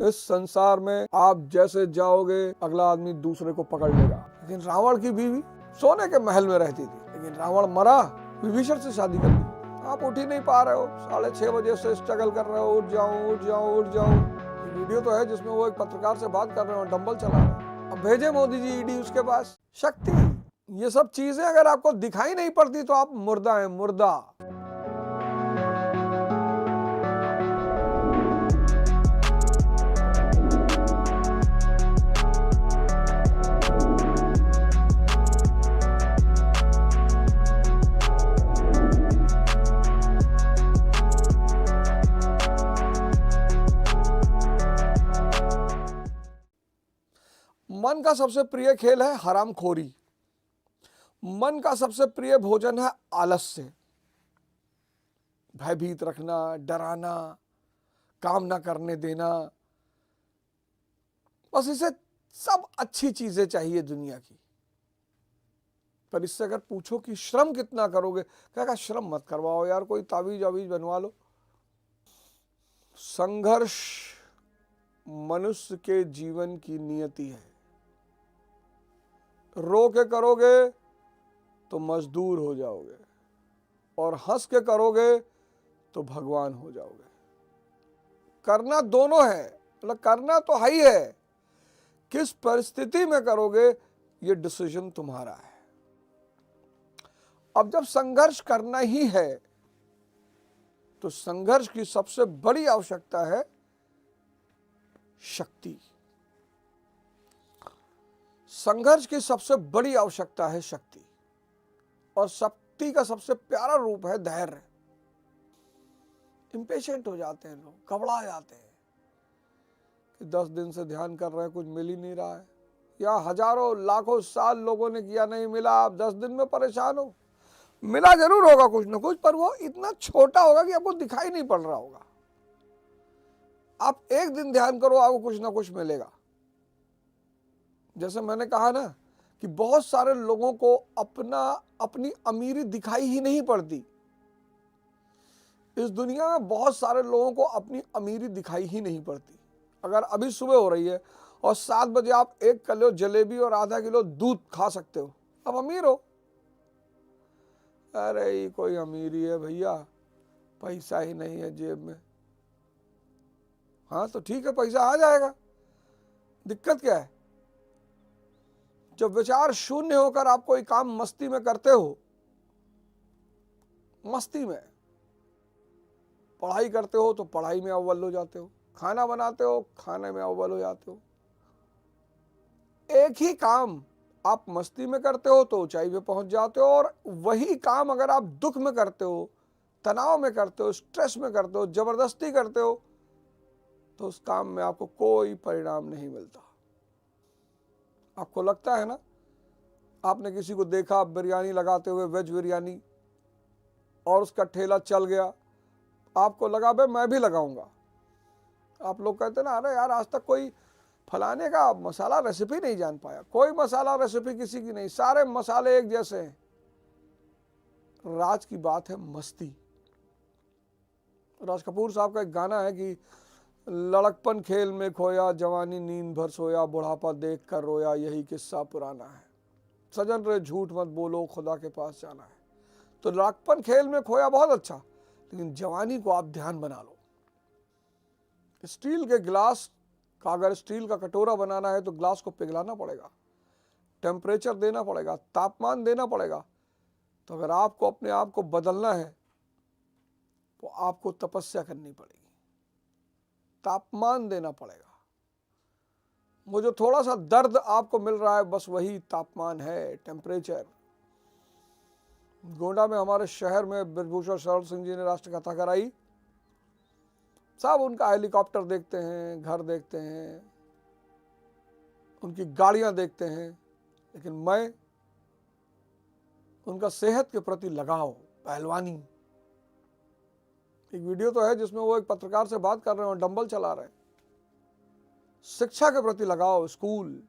इस संसार में आप जैसे जाओगे अगला आदमी दूसरे को पकड़ लेगा। लेकिन रावण की बीवी सोने के महल में रहती थी, लेकिन रावण मरा, विभीषण से शादी कर ली। आप उठ ही नहीं पा रहे हो, 6:30 बजे से स्ट्रगल कर रहे हो, उठ जाऊं उठ जाऊं उठ जाऊं। वीडियो तो है जिसमें वो एक पत्रकार से बात कर रहे हो, डंबल चला रहे हैं। अब भेजे मोदी जी ईडी उसके पास। शक्ति, ये सब चीजें अगर आपको दिखाई नहीं पड़ती तो आप मुर्दा हैं, मुर्दा। मन का सबसे प्रिय खेल है हरामखोरी। मन का सबसे प्रिय भोजन है आलस्य, भयभीत रखना, डराना, काम ना करने देना। बस इसे सब अच्छी चीजें चाहिए दुनिया की। पर इससे अगर पूछो कि श्रम कितना करोगे, कहेगा श्रम मत करवाओ यार, कोई तावीज आवीज बनवा लो। संघर्ष मनुष्य के जीवन की नियति है। रो के करोगे तो मजदूर हो जाओगे, और हंस के करोगे तो भगवान हो जाओगे। करना दोनों है, मतलब करना तो है ही है, किस परिस्थिति में करोगे ये डिसीजन तुम्हारा है। अब जब संघर्ष करना ही है तो संघर्ष की सबसे बड़ी आवश्यकता है शक्ति। संघर्ष की सबसे बड़ी आवश्यकता है शक्ति, और शक्ति का सबसे प्यारा रूप है धैर्य। इम्पेशेंट हो जाते हैं लोग, घबरा जाते हैं कि 10 दिन से ध्यान कर रहे हैं, कुछ मिल ही नहीं रहा है, या हजारों लाखों साल लोगों ने किया, नहीं मिला, आप 10 दिन में परेशान हो। मिला जरूर होगा कुछ ना कुछ, पर वो इतना छोटा होगा कि आपको दिखाई नहीं पड़ रहा होगा। आप एक दिन ध्यान करो, आपको कुछ ना कुछ मिलेगा। जैसे मैंने कहा ना कि बहुत सारे लोगों को अपनी अमीरी दिखाई ही नहीं पड़ती। इस दुनिया में बहुत सारे लोगों को अपनी अमीरी दिखाई ही नहीं पड़ती। अगर अभी सुबह हो रही है और 7 बजे आप 1 किलो जलेबी और आधा किलो दूध खा सकते हो, अब अमीर हो। अरे ये कोई अमीरी है भैया, पैसा ही नहीं है जेब में। हाँ तो ठीक है, पैसा आ जाएगा, दिक्कत क्या है। जब विचार शून्य होकर आप कोई काम मस्ती में करते हो, मस्ती में पढ़ाई करते हो तो पढ़ाई में अव्वल हो जाते हो, खाना बनाते हो खाने में अव्वल हो जाते हो। एक ही काम आप मस्ती में करते हो तो ऊंचाई पे पहुंच जाते हो, और वही काम अगर आप दुख में करते हो, तनाव में करते हो, स्ट्रेस में करते हो, जबरदस्ती करते हो, तो उस काम में आपको कोई परिणाम नहीं मिलता। आपको लगता है ना, आपने किसी को देखा बिरयानी लगाते हुए, वेज बिरयानी, और उसका ठेला चल गया, आपको लगा बे मैं भी लगाऊंगा। आप लोग कहते ना, अरे यार आज तक कोई फलाने का मसाला रेसिपी नहीं जान पाया। कोई मसाला रेसिपी किसी की नहीं, सारे मसाले एक जैसे हैं। राज की बात है मस्ती। राज कपूर साहब का एक गाना है कि लड़कपन खेल में खोया, जवानी नींद भर सोया, बुढ़ापा देख कर रोया, यही किस्सा पुराना है। सजन रे झूठ मत बोलो, खुदा के पास जाना है। तो लड़कपन खेल में खोया बहुत अच्छा, लेकिन जवानी को आप ध्यान बना लो। स्टील के गिलास का, अगर स्टील का कटोरा बनाना है तो ग्लास को पिघलाना पड़ेगा, टेम्परेचर देना पड़ेगा, तापमान देना पड़ेगा। तो अगर आपको अपने आप को बदलना है तो आपको तपस्या करनी पड़ेगी, तापमान देना पड़ेगा। वो जो थोड़ा सा दर्द आपको मिल रहा है, बस वही तापमान है, टेम्परेचर। गोंडा में हमारे शहर में ब्रजभूषण शरण सिंह जी ने राष्ट्र कथा कराई। सब उनका हेलीकॉप्टर देखते हैं, घर देखते हैं, उनकी गाड़ियां देखते हैं, लेकिन मैं उनका सेहत के प्रति लगाव, पहलवानी। एक वीडियो तो है जिसमें वो एक पत्रकार से बात कर रहे हैं और डंबल चला रहे हैं। शिक्षा के प्रति लगाव, स्कूल,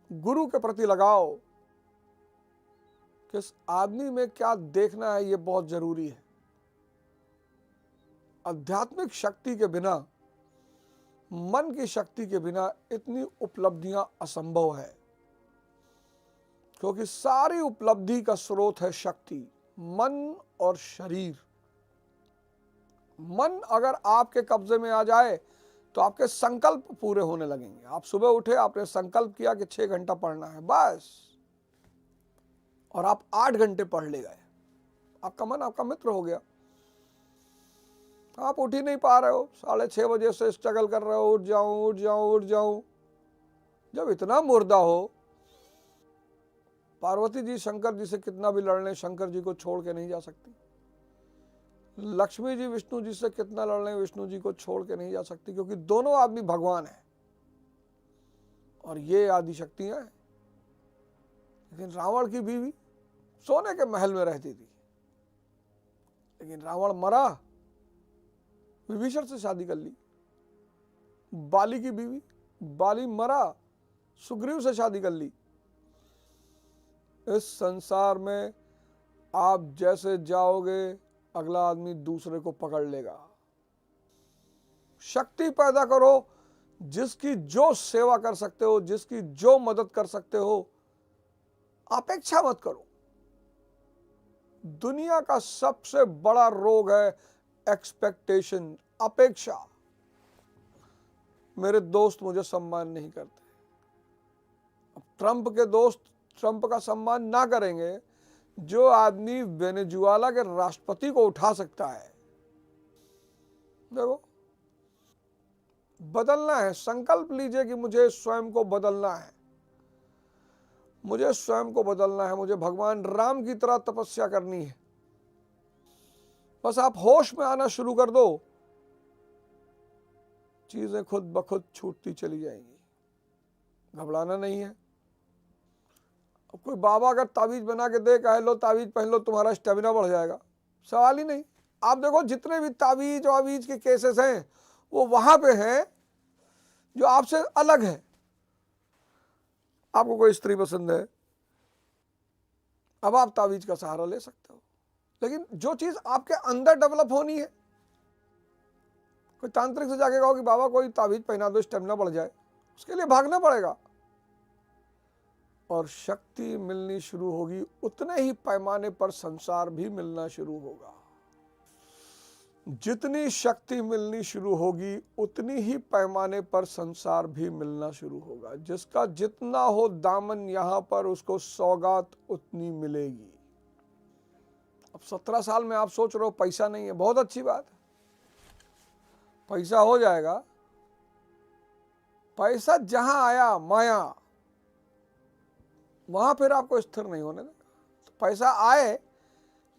गुरु के प्रति लगाव, किस आदमी में क्या देखना है, ये बहुत जरूरी है। आध्यात्मिक शक्ति के बिना मन की शक्ति के बिना इतनी उपलब्धियां असंभव है, क्योंकि सारी उपलब्धि का स्रोत है शक्ति, मन और शरीर। मन अगर आपके कब्जे में आ जाए तो आपके संकल्प पूरे होने लगेंगे। आप सुबह उठे, आपने संकल्प किया कि 6 घंटा पढ़ना है, बस, और आप 8 घंटे पढ़ ले गए, आपका मन आपका मित्र हो गया। आप उठ ही नहीं पा रहे हो, 6:30 बजे से स्ट्रगल कर रहे हो, उठ जाऊं उठ जाऊं उठ जाऊं। जब इतना मुर्दा हो, पार्वती जी शंकर जी से कितना भी लड़ लें, शंकर जी को छोड़ के नहीं जा सकती। लक्ष्मी जी विष्णु जी से कितना लड़ लें, विष्णु जी को छोड़ के नहीं जा सकती, क्योंकि दोनों आदमी भगवान हैं और ये आदि शक्तियां हैं। लेकिन रावण की बीवी सोने के महल में रहती थी, लेकिन रावण मरा, विभीषण से शादी कर ली। बाली की बीवी, बाली मरा, सुग्रीव से शादी कर ली। इस संसार में आप जैसे जाओगे, अगला आदमी दूसरे को पकड़ लेगा। शक्ति पैदा करो, जिसकी जो सेवा कर सकते हो, जिसकी जो मदद कर सकते हो। अपेक्षा मत करो। दुनिया का सबसे बड़ा रोग है एक्सपेक्टेशन, अपेक्षा। मेरे दोस्त मुझे सम्मान नहीं करते। अब ट्रंप के दोस्त ट्रंप का सम्मान ना करेंगे, जो आदमी वेनेजुएला के राष्ट्रपति को उठा सकता है। देखो, बदलना है, संकल्प लीजिए कि मुझे स्वयं को बदलना है, मुझे स्वयं को बदलना है, मुझे भगवान राम की तरह तपस्या करनी है। बस आप होश में आना शुरू कर दो, चीजें खुद ब खुद छूटती चली जाएंगी। घबराना नहीं है। अब कोई बाबा अगर ताबीज बना के दे, कहे लो ताबीज पहन लो, तुम्हारा स्टेमिना बढ़ जाएगा, सवाल ही नहीं। आप देखो, जितने भी ताबीज और आवीज के केसेस हैं, वो वहां पे हैं जो आपसे अलग है। आपको कोई स्त्री पसंद है, अब आप ताबीज का सहारा ले सकते हो, लेकिन जो चीज आपके अंदर डेवलप होनी है, कोई तांत्रिक से जाके कहो कि बाबा कोई ताबीज पहना दो, स्टेमिना बढ़ जाए, उसके लिए भागना पड़ेगा। और शक्ति मिलनी शुरू होगी, उतने ही पैमाने पर संसार भी मिलना शुरू होगा। जितनी शक्ति मिलनी शुरू होगी, उतनी ही पैमाने पर संसार भी मिलना शुरू होगा। जिसका जितना हो दामन यहां पर, उसको सौगात उतनी मिलेगी। अब 17 साल में आप सोच रहे हो पैसा नहीं है, बहुत अच्छी बात है, पैसा हो जाएगा। पैसा जहां आया माया, वहां फिर आपको स्थिर नहीं होने देगा। तो पैसा आए,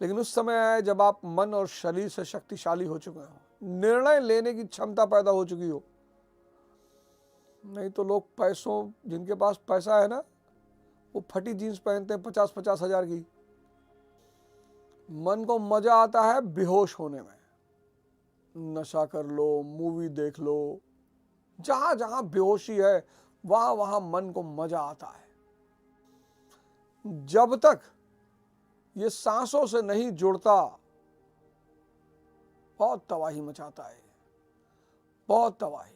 लेकिन उस समय आए जब आप मन और शरीर से शक्तिशाली हो चुके हो, निर्णय लेने की क्षमता पैदा हो चुकी हो। नहीं तो लोग पैसों, जिनके पास पैसा है ना, वो फटी जीन्स पहनते हैं 50-50 हजार की। मन को मजा आता है बेहोश होने में, नशा कर लो, मूवी देख लो, जहां जहां बेहोशी है वहां वहां मन को मजा आता है। जब तक ये सांसों से नहीं जुड़ता, बहुत तबाही मचाता है, बहुत तबाही।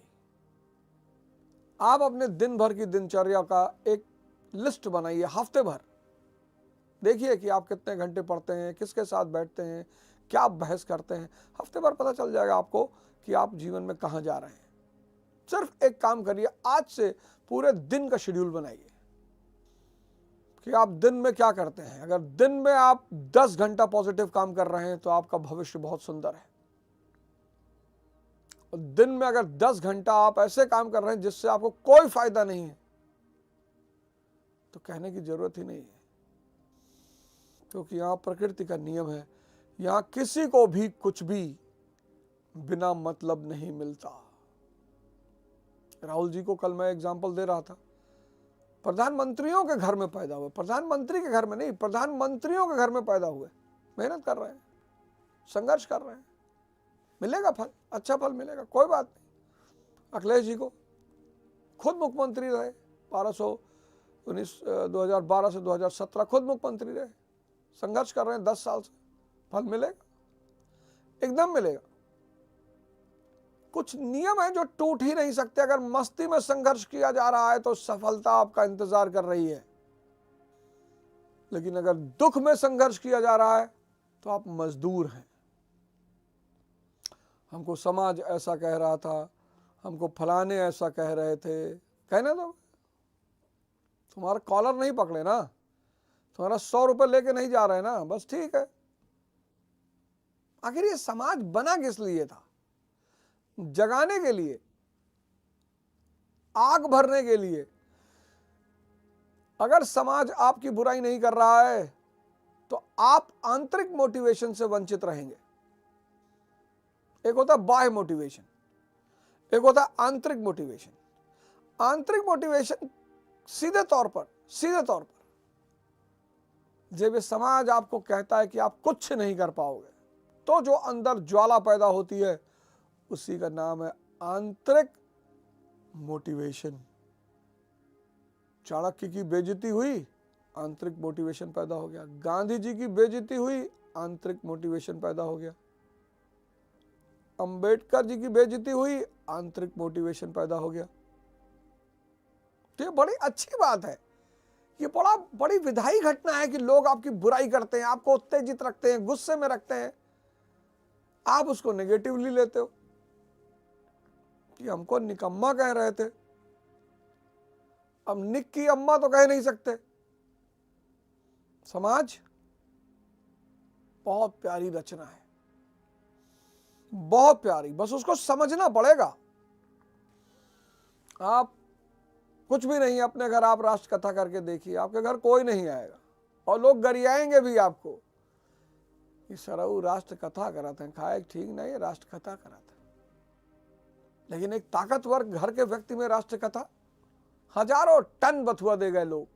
आप अपने दिन भर की दिनचर्या का एक लिस्ट बनाइए, हफ्ते भर देखिए कि आप कितने घंटे पढ़ते हैं, किसके साथ बैठते हैं, क्या बहस करते हैं। हफ्ते भर पता चल जाएगा आपको कि आप जीवन में कहां जा रहे हैं। सिर्फ एक काम करिए, आज से पूरे दिन का शेड्यूल बनाइए कि आप दिन में क्या करते हैं। अगर दिन में आप 10 घंटा पॉजिटिव काम कर रहे हैं तो आपका भविष्य बहुत सुंदर है। और दिन में अगर 10 घंटा आप ऐसे काम कर रहे हैं जिससे आपको कोई फायदा नहीं है, तो कहने की जरूरत ही नहीं है, क्योंकि यहां प्रकृति का नियम है, यहां किसी को भी कुछ भी बिना मतलब नहीं मिलता। राहुल जी को कल मैं एग्जाम्पल दे रहा था, प्रधानमंत्रियों के घर में पैदा हुए, प्रधानमंत्री के घर में नहीं, प्रधानमंत्रियों के घर में पैदा हुए, मेहनत कर रहे हैं, संघर्ष कर रहे हैं, मिलेगा फल, अच्छा फल मिलेगा, कोई बात नहीं। अखिलेश जी को खुद मुख्यमंत्री रहे, 2012 से 2017 खुद मुख्यमंत्री रहे, संघर्ष कर रहे हैं 10 साल से, फल मिलेगा, एकदम मिलेगा। कुछ नियम हैं जो टूट ही नहीं सकते। अगर मस्ती में संघर्ष किया जा रहा है तो सफलता आपका इंतजार कर रही है, लेकिन अगर दुख में संघर्ष किया जा रहा है तो आप मजदूर हैं। हमको समाज ऐसा कह रहा था, हमको फलाने ऐसा कह रहे थे, कहने दो। तुम्हारा कॉलर नहीं पकड़े ना, तुम्हारा 100 रुपये लेके नहीं जा रहे ना, बस ठीक है। आखिर ये समाज बना किस लिए था? जगाने के लिए, आग भरने के लिए। अगर समाज आपकी बुराई नहीं कर रहा है तो आप आंतरिक मोटिवेशन से वंचित रहेंगे। एक होता है बाह्य मोटिवेशन, एक होता है आंतरिक मोटिवेशन। आंतरिक मोटिवेशन सीधे तौर पर जब ये समाज आपको कहता है कि आप कुछ नहीं कर पाओगे, तो जो अंदर ज्वाला पैदा होती है उसी का नाम है आंतरिक मोटिवेशन। चाणक्य की बेइज्जती हुई, आंतरिक मोटिवेशन पैदा हो गया। गांधी जी की बेइज्जती हुई, आंतरिक मोटिवेशन पैदा हो गया। अंबेडकर जी की बेइज्जती हुई, आंतरिक मोटिवेशन पैदा हो गया। तो ये बड़ी अच्छी बात है, ये बड़ी विधायी घटना है कि लोग आपकी बुराई करते हैं, आपको उत्तेजित रखते हैं, गुस्से में रखते हैं। आप उसको नेगेटिवली लेते हो कि हमको निकम्मा कह रहे थे। अब निक की अम्मा तो कह नहीं सकते। समाज बहुत प्यारी रचना है, बहुत प्यारी, बस उसको समझना पड़ेगा। आप कुछ भी नहीं, अपने घर आप राष्ट्र कथा करके देखिए, आपके घर कोई नहीं आएगा और लोग गरियाएंगे भी आपको कि सरऊ राष्ट्र कथा कराते हैं। खाए ठीक नहीं, राष्ट्र कथा कराते हैं। लेकिन एक ताकतवर घर के व्यक्ति में राष्ट्र कथा, हजारों टन बथुआ दे गए लोग।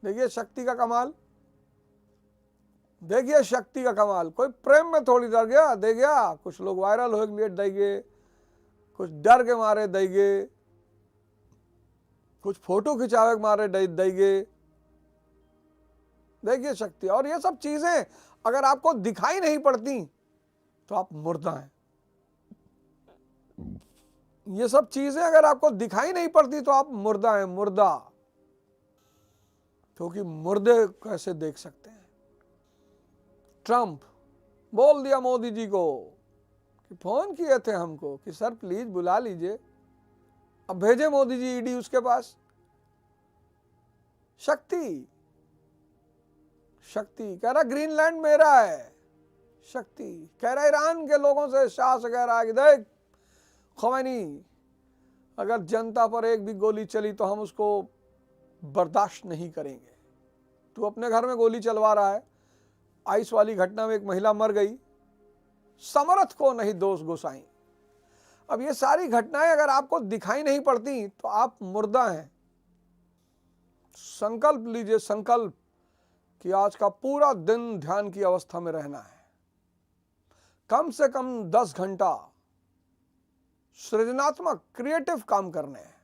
देखिए शक्ति का कमाल, देखिए शक्ति का कमाल। कोई प्रेम में थोड़ी डर गया दे गया, कुछ लोग वायरल हो लिए देंगे, कुछ डर के मारे देंगे, कुछ फोटो खिंचावे के मारे देंगे। देखिए शक्ति। और ये सब चीजें अगर आपको दिखाई नहीं पड़ती तो आप मुर्दा हैं। ये सब चीजें अगर आपको दिखाई नहीं पड़ती तो आप मुर्दा हैं, मुर्दा। क्योंकि मुर्दे कैसे देख सकते हैं। ट्रंप बोल दिया मोदी जी को कि फोन किए थे हमको कि सर प्लीज बुला लीजिए। अब भेजे मोदी जी ईडी उसके पास। शक्ति कह रहा ग्रीनलैंड मेरा है। शक्ति कह रहा ईरान के लोगों से, शाह से कह रहा है कि देख ख़ुमैनी, अगर जनता पर एक भी गोली चली तो हम उसको बर्दाश्त नहीं करेंगे। तू अपने घर में गोली चलवा रहा है। आइस वाली घटना में एक महिला मर गई, समर्थ को नहीं दोष गोसाई। अब ये सारी घटनाएं अगर आपको दिखाई नहीं पड़ती तो आप मुर्दा हैं। संकल्प लीजिए, संकल्प कि आज का पूरा दिन ध्यान की अवस्था में रहना है। कम से कम 10 घंटा सृजनात्मक क्रिएटिव काम करने हैं।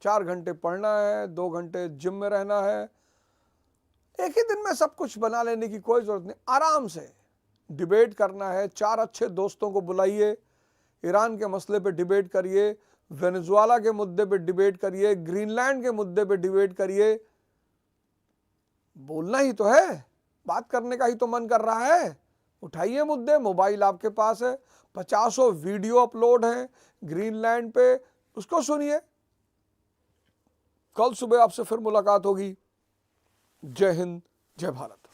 4 घंटे पढ़ना है, 2 घंटे जिम में रहना है। एक ही दिन में सब कुछ बना लेने की कोई जरूरत नहीं। आराम से डिबेट करना है। 4 अच्छे दोस्तों को बुलाइए, ईरान के मसले पे डिबेट करिए, वेनेजुएला के मुद्दे पे डिबेट करिए, ग्रीनलैंड के मुद्दे पे डिबेट करिए। बोलना ही तो है, बात करने का ही तो मन कर रहा है। उठाइए मुद्दे, मोबाइल आपके पास है, 50 वीडियो अपलोड हैं ग्रीनलैंड पे, उसको सुनिए। कल सुबह आपसे फिर मुलाकात होगी। जय हिंद, जय भारत।